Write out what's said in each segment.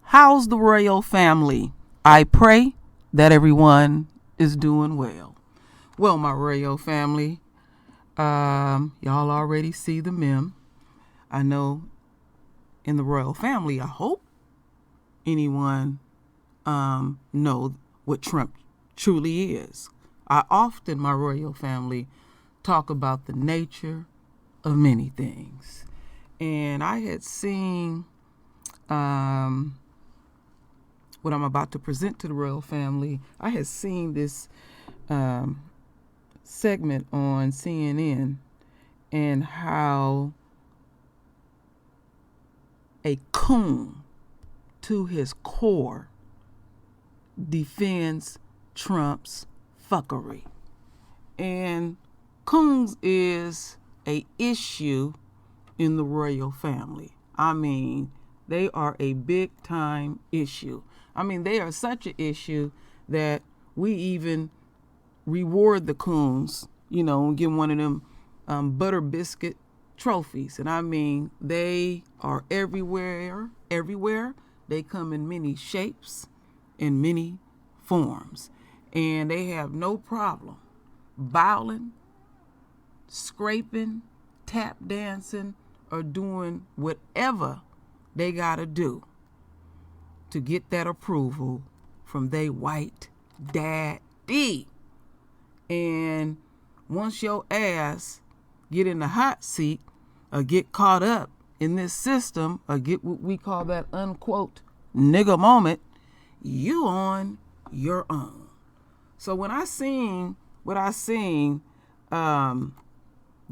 How's the royal family? I pray that everyone is doing well. Well, my royal family, y'all already see the meme. I know in the royal family, I hope anyone know what Trump truly is. I often, my royal family, talk about the nature of many things. And I had seen what I'm about to present to the royal family. I had seen this segment on CNN and how a coon to his core defends Trump's fuckery. And coons is a issue in the royal family. I mean, they are a big time issue. I mean, they are such an issue that we even reward the coons, and give one of them butter biscuit trophies. And I mean, they are everywhere. They come in many shapes, in many forms. And they have no problem bowling, scraping, tap dancing, or doing whatever they gotta do to get that approval from they white daddy. And once your ass get in the hot seat or get caught up in this system or get what we call that unquote nigga moment, you on your own. So when I seen what I seen the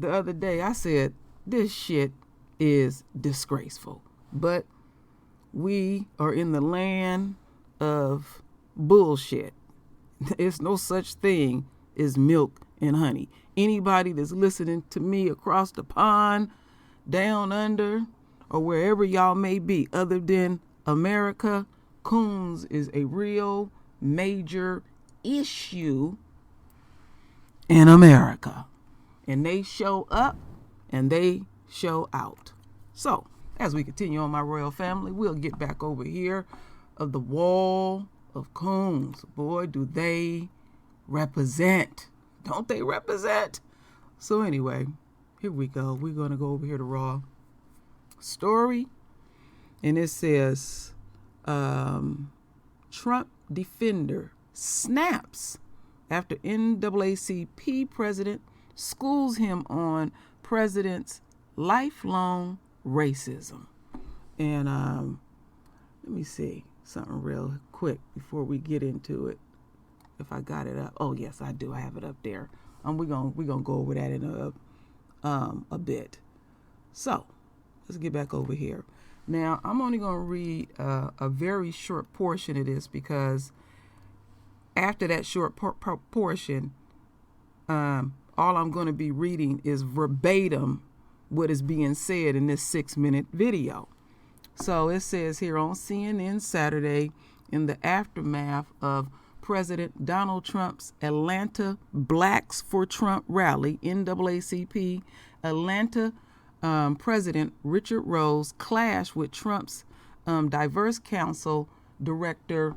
other day, I said, this shit is disgraceful. But we are in the land of bullshit. There's no such thing as milk and honey. Anybody that's listening to me across the pond, down under, or wherever y'all may be, other than America, coons is a real major issue in America. And they show up and they show out. So, as we continue on, my royal family, we'll get back over here of the wall of coons. Boy, do they represent. Don't they represent? So anyway, here we go. We're going to go over here to Raw Story. And it says, Trump defender snaps after NAACP president schools him on president's lifelong racism. And let me see something real quick before we get into it. If I got it up. Oh yes, I do. I have it up there. We're gonna go over that in a bit. So let's get back over here. Now I'm only gonna read a very short portion of this because after that short portion, all I'm going to be reading is verbatim what is being said in this 6-minute video. So it says here on CNN Saturday, in the aftermath of President Donald Trump's Atlanta Blacks for Trump rally, NAACP, Atlanta President Richard Rose clashed with Trump's Diverse Council Director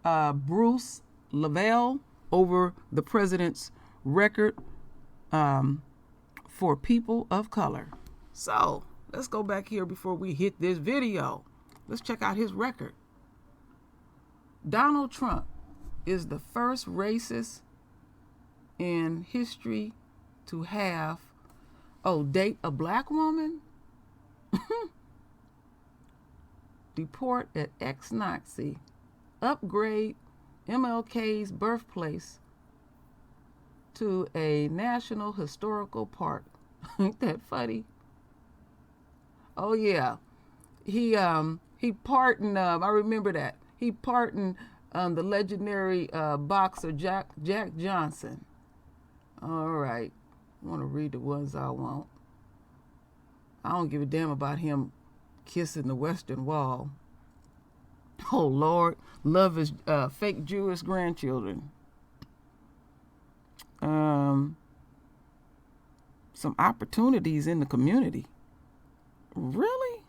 Bruce Lavelle over the president's record for people of color. So let's go back here before we hit this video. Let's check out his record. Donald Trump is the first racist in history to have, date a black woman, deport an ex-Nazi, upgrade MLK's birthplace to a national historical park. Ain't that funny? Oh yeah, he pardoned. I remember that he pardoned the legendary boxer Jack Johnson. All right, I want to read the ones I want. I don't give a damn about him kissing the Western Wall. Oh Lord, love his fake Jewish grandchildren. Some opportunities in the community. Really?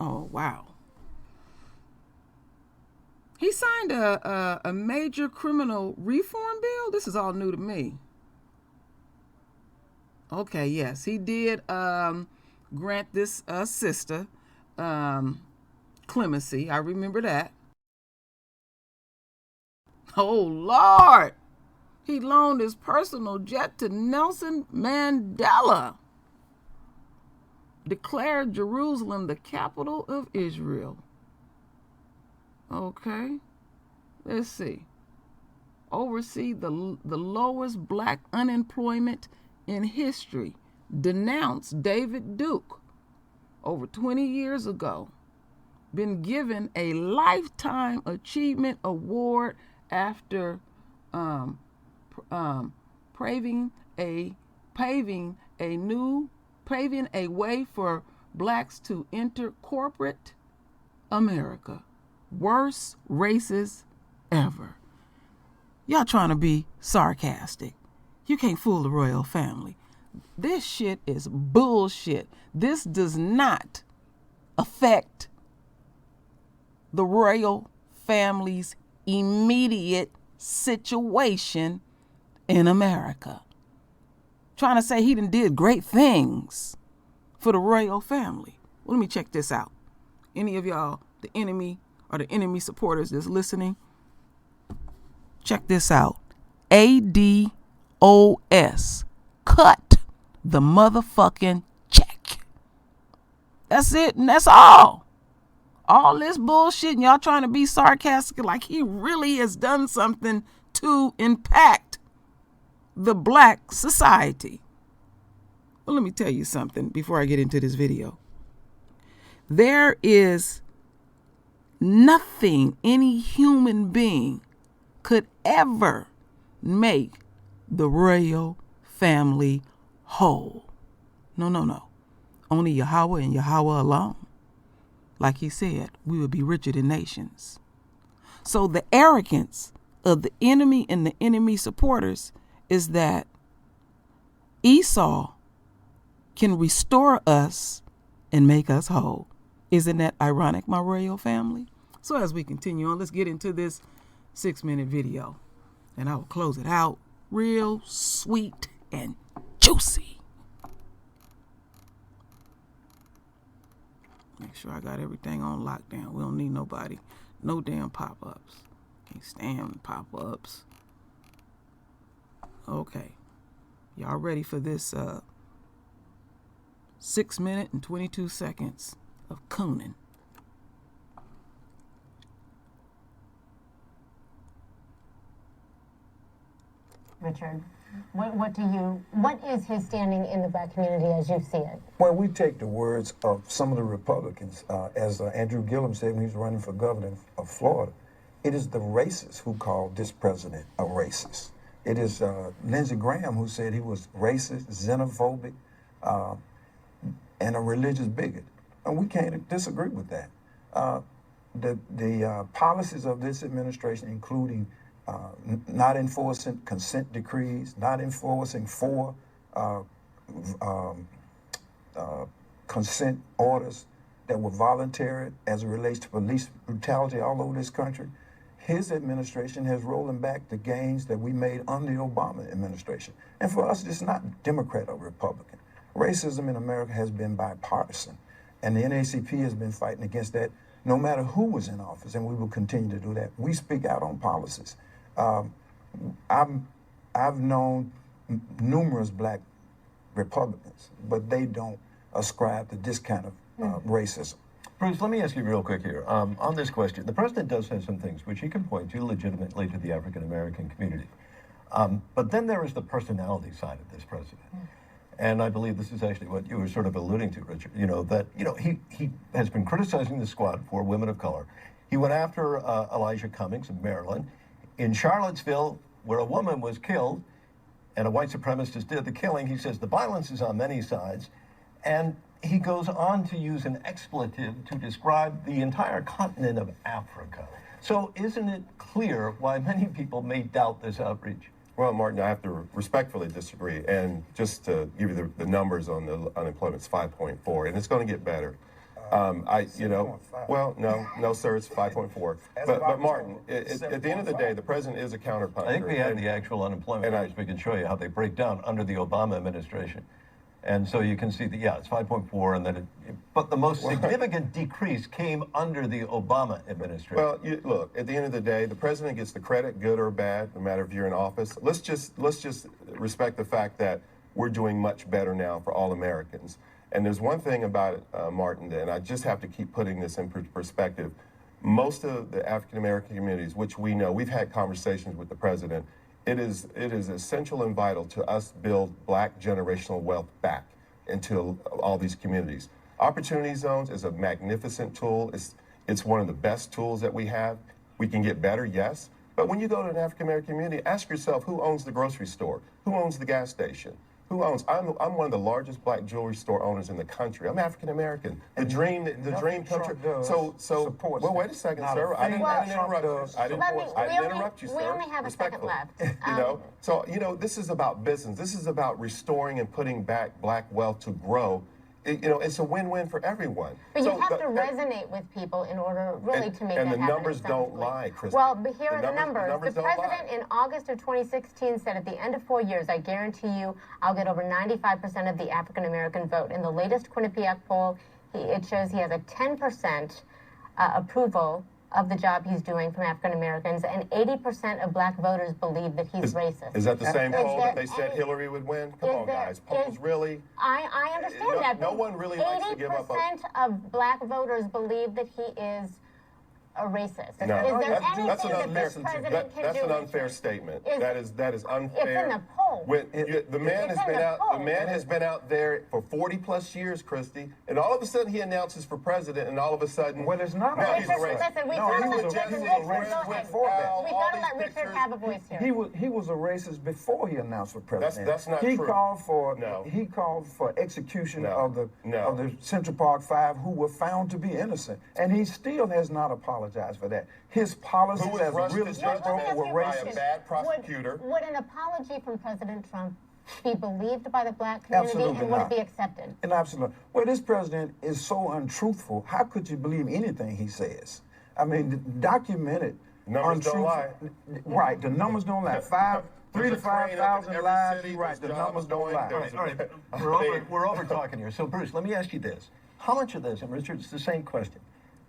Oh, wow. He signed a major criminal reform bill? This is all new to me. Okay, yes, he did grant this sister clemency. I remember that. Oh, Lord. He loaned his personal jet to Nelson Mandela. Declared Jerusalem the capital of Israel. Okay. Let's see. Oversee the lowest black unemployment in history. Denounced David Duke over 20 years ago. Been given a Lifetime Achievement Award after paving a way for blacks to enter corporate America. Worst races ever. Y'all trying to be sarcastic. You can't fool the royal family. This shit is bullshit. This does not affect the royal family's immediate situation in America. Trying to say he did great things for the royal family. Well, let me check this out. Any of y'all, the enemy or the enemy supporters that's listening, check this out. ADOS. Cut the motherfucking check. That's it, and that's all. All this bullshit, and y'all trying to be sarcastic like he really has done something to impact the black society. Well, let me tell you something before I get into this video. There is nothing any human being could ever make the royal family whole. No. Only Yahweh and Yahweh alone. Like he said, we would be richer than nations. So the arrogance of the enemy and the enemy supporters is that Esau can restore us and make us whole. Isn't that ironic, my royal family? So as we continue on, let's get into this 6-minute video. And I will close it out real sweet and juicy. Make sure I got everything on lockdown. We don't need nobody. No damn pop-ups. Can't stand pop-ups. Okay. Y'all ready for this 6 minute and 22 seconds of Coonin? Richard, what is his standing in the black community as you see it? Well, we take the words of some of the Republicans, as Andrew Gillum said when he was running for governor of Florida. It is the racists who called this president a racist. It is Lindsey Graham who said he was racist, xenophobic, and a religious bigot. And we can't disagree with that. The policies of this administration, including not enforcing consent decrees, not enforcing consent orders that were voluntary as it relates to police brutality all over this country. His administration has rolling back the gains that we made under the Obama administration. And for us, it's not Democrat or Republican. Racism in America has been bipartisan, and the NAACP has been fighting against that no matter who was in office, and we will continue to do that. We speak out on policies. I've known numerous black Republicans, but they don't ascribe to this kind of racism. Bruce, let me ask you real quick here. On this question, the president does have some things which he can point to legitimately to the African-American community. But then there is the personality side of this president. And I believe this is actually what you were sort of alluding to, Richard. He has been criticizing the squad for women of color. He went after Elijah Cummings in Maryland. In Charlottesville, where a woman was killed and a white supremacist did the killing, he says the violence is on many sides. And he goes on to use an expletive to describe the entire continent of Africa. So isn't it clear why many people may doubt this outreach? Well, Martin, I have to respectfully disagree. And just to give you the numbers on the unemployment, it's 5.4, and it's going to get better. Well, no, sir, it's 5.4. But Martin, at the end of the day, the president is a counterpuncher. I think we have the actual unemployment numbers. We can show you how they break down under the Obama administration. And so you can see that, yeah, it's 5.4, and then but the most significant decrease came under the Obama administration. Well, look, at the end of the day, the president gets the credit, good or bad, no matter if you're in office. Let's just respect the fact that we're doing much better now for all Americans. And there's one thing about it, Martin, and I just have to keep putting this in perspective. Most of the African-American communities, which we know, we've had conversations with the president, it is essential and vital to us build black generational wealth back into all these communities. Opportunity Zones is a magnificent tool. It's one of the best tools that we have. We can get better, yes. But when you go to an African-American community, ask yourself, who owns the grocery store? Who owns the gas station? Who owns? I'm one of the largest black jewelry store owners in the country. I'm African American. The dream come true. So well, wait a second, sir. I didn't interrupt you. I didn't interrupt you, sir. We only have a second left. So this is about business. This is about restoring and putting back black wealth to grow. It's a win-win for everyone. But you have to resonate with people in order really to make that happen. And the numbers don't lie, Kristen. Well, but here are the numbers. The president in August of 2016 said at the end of 4 years, I guarantee you I'll get over 95% of the African-American vote. In the latest Quinnipiac poll, it shows he has a 10% approval of the job he's doing from African Americans, and 80% of black voters believe that he's racist. Is that the same poll that they said Hillary would win? Come on, guys. Polls really? I understand that. No one really likes to give up. 80% of black voters believe that he is a racist. No, is there that's anything that this president can do? That's an unfair statement. That is unfair. It's in the poll. The man has been out there for 40+ years, Christy, and all of a sudden he announces for president, and all of a sudden, well, it's not. Now he's a racist. Listen, we've got to let Richard have a voice here. He was a racist before he announced for president. That's not true. He called for execution of the Central Park Five, who were found to be innocent, and he still has not apologized for that. His policies as a real estate broker were racist. By a bad prosecutor. Would an apology from President Trump be believed by the black community? Absolutely and would it be accepted? And absolutely. Well, this president is so untruthful. How could you believe anything he says? I mean, documented. Numbers don't lie. Right, the numbers don't lie. 3,000 to 5,000 lives. Right, the numbers don't lie. All right. We're over talking here. So, Bruce, let me ask you this. How much of this, and Richard, it's the same question,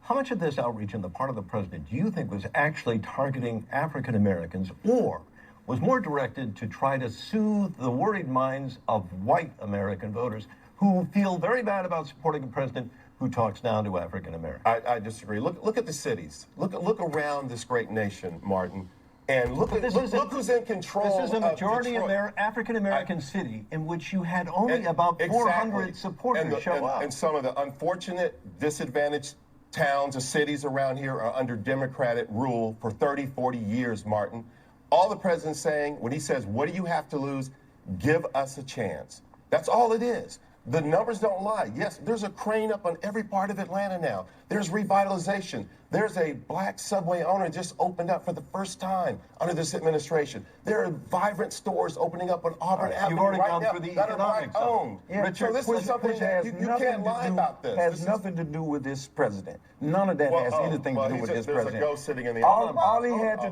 how much of this outreach on the part of the president do you think was actually targeting African Americans, or was more directed to try to soothe the worried minds of white American voters who feel very bad about supporting a president who talks down to African Americans? I disagree. Look at the cities. Look around this great nation, Martin, and look who's in control. This is a majority African American city in which you had only about 400 supporters show up. And some of the unfortunate, disadvantaged towns or cities around here are under Democratic rule for 30, 40 years, Martin. All the president's saying, when he says, what do you have to lose? Give us a chance. That's all it is. The numbers don't lie. Yes, there's a crane up on every part of Atlanta now. There's revitalization. There's a black subway owner just opened up for the first time under this administration. There are vibrant stores opening up on Auburn Avenue. You've already right gone now through the that economics are black-owned. Yeah, Richard, so this is something that you can't lie about this. Has nothing to do with this president. None of that has anything to do with this president. There's a ghost sitting in the all he had to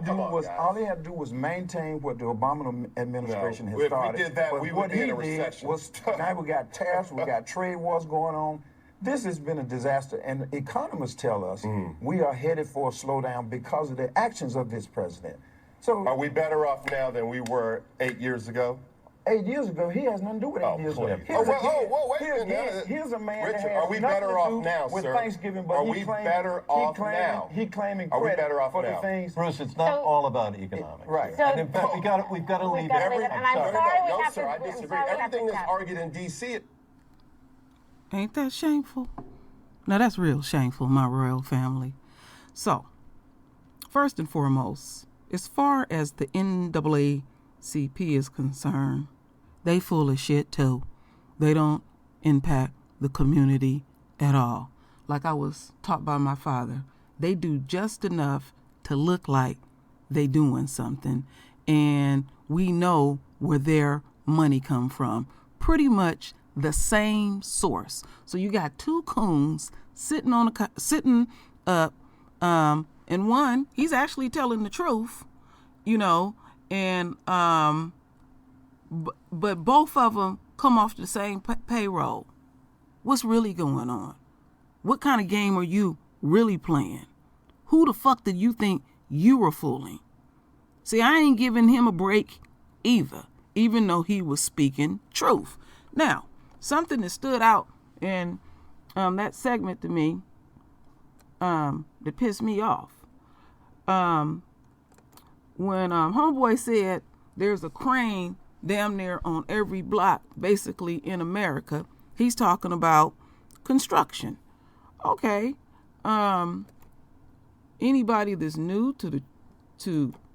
do was maintain what the Obama administration had started. If we did that, but we what would be in a he did recession. was now we got tariffs, we got trade wars going on. This has been a disaster, and economists tell us we are headed for a slowdown because of the actions of this president. So, are we better off now than we were 8 years ago? 8 years ago, he has nothing to do with 8 years ago. Here's a man Richard, that has are we nothing better to off do now, with sir? Thanksgiving, but Are we better off now? He claiming Are we credit better off for now? the things. Bruce, it's not all about economics. Right. So, And in fact, we've got to leave it. And I'm sorry we have sir, to. I I'm disagree. sorry we have Everything to that's stop. argued in D.C. Ain't that shameful? Now that's real shameful, my royal family. So, first and foremost, as far as the NAACP is concerned, they full of shit too. They don't impact the community at all. Like I was taught by my father, they do just enough to look like they doing something, and we know where their money come from. Pretty much the same source. So you got two coons sitting up, and one, he's actually telling the truth, and but both of them come off the same payroll. What's really going on? What kind of game are you really playing? Who the fuck did you think you were fooling? See, I ain't giving him a break either, even though he was speaking truth. Now, something that stood out in that segment to me that pissed me off. When Homeboy said there's a crane damn near on every block, basically in America, he's talking about construction. Okay. Anybody that's new to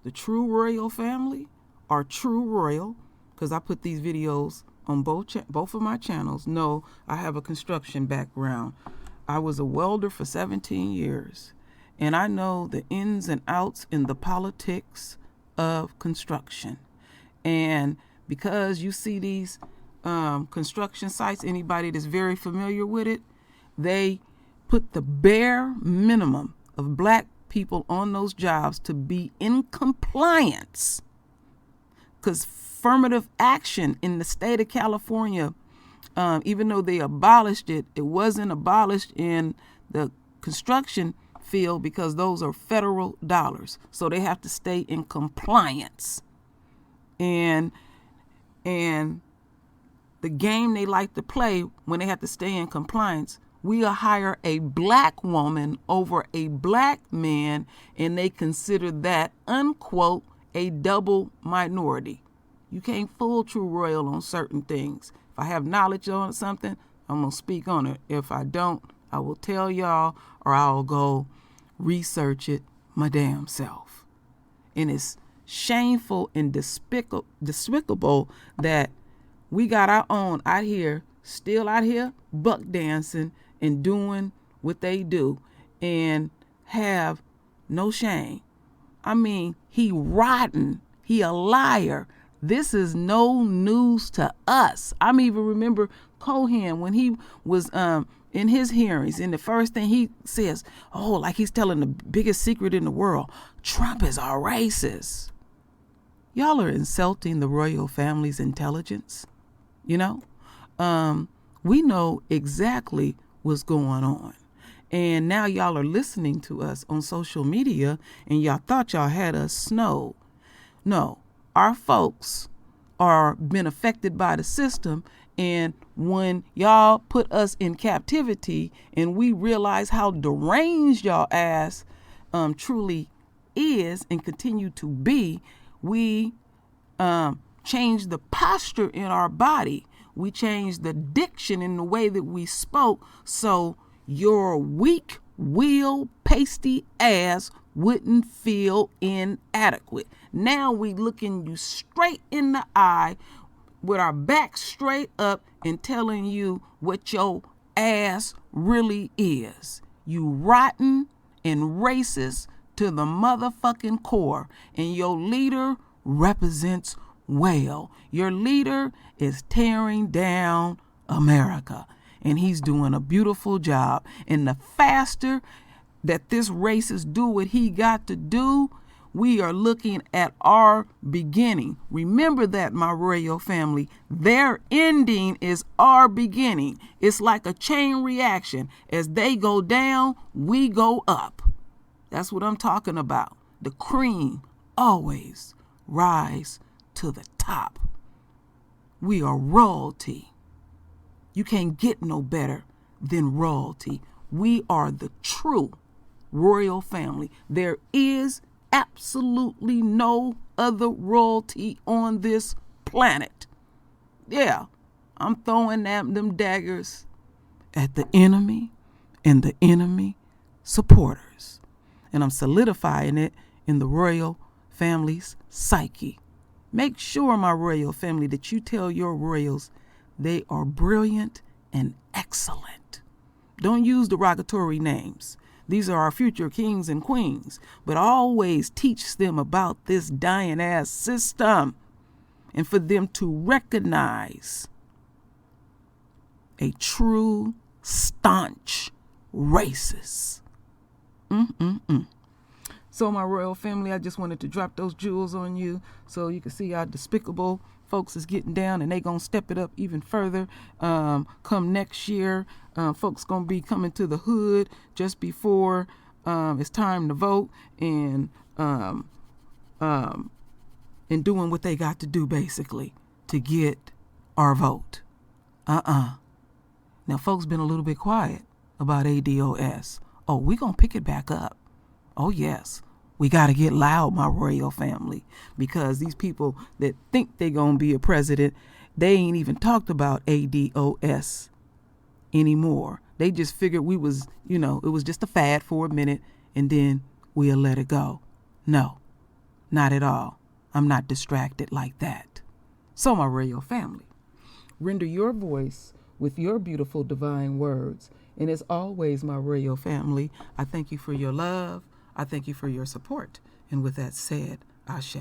the True Royal family or True Royal, because I put these videos on both of my channels, know I have a construction background. I was a welder for 17 years, and I know the ins and outs in the politics of construction. And because you see these construction sites, anybody that's very familiar with it, they put the bare minimum of black people on those jobs to be in compliance. Because affirmative action in the state of California, even though they abolished it, it wasn't abolished in the construction field because those are federal dollars. So they have to stay in compliance. And the game they like to play when they have to stay in compliance, we'll hire a black woman over a black man, and they consider that, unquote, a double minority. You can't fool True Royal on certain things. If I have knowledge on something, I'm going to speak on it. If I don't, I will tell y'all, or I'll go research it my damn self. And it's shameful and despicable that we got our own still out here buck dancing and doing what they do and have no shame. I mean, he rotten. He a liar. This is no news to us. I even remember Cohen when he was in his hearings, and the first thing he says, like he's telling the biggest secret in the world, Trump is a racist. Y'all are insulting the royal family's intelligence. We know exactly what's going on. And now y'all are listening to us on social media and y'all thought y'all had us snowed. No, our folks are been affected by the system, and when y'all put us in captivity and we realize how deranged y'all ass truly is and continue to be, we change the posture in our body. We changed the diction in the way that we spoke so your weak will pasty ass wouldn't feel inadequate. Now we looking you straight in the eye with our back straight up and telling you what your ass really is. You rotten and racist to the motherfucking core, and your leader represents well. Your leader is tearing down America, and he's doing a beautiful job. And the faster that this racist do what he got to do, we are looking at our beginning. Remember that, my royal family. Their ending is our beginning. It's like a chain reaction. As they go down, we go up. That's what I'm talking about. The cream always rise to the top. We are royalty. You can't get no better than royalty. We are the true royal family. There is absolutely no other royalty on this planet. Yeah, I'm throwing them daggers at the enemy and the enemy supporters. And I'm solidifying it in the royal family's psyche. Make sure, my royal family, that you tell your royals they are brilliant and excellent. Don't use derogatory names. These are our future kings and queens. But always teach them about this dying ass system, and for them to recognize a true, staunch racist. So my royal family, I just wanted to drop those jewels on you so you can see how despicable folks is getting down, and they gonna step it up even further come next year. Folks gonna be coming to the hood just before it's time to vote, and doing what they got to do basically to get our vote. Now folks been a little bit quiet about ADOS. Oh, we gonna pick it back up. Oh yes, we got to get loud, my royal family, because these people that think they gonna be a president, they ain't even talked about ADOS anymore. They just figured we was, it was just a fad for a minute, and then we'll let it go. No, not at all. I'm not distracted like that. So my royal family, render your voice with your beautiful divine words. And as always, my royal family, I thank you for your love. I thank you for your support. And with that said, Ashe.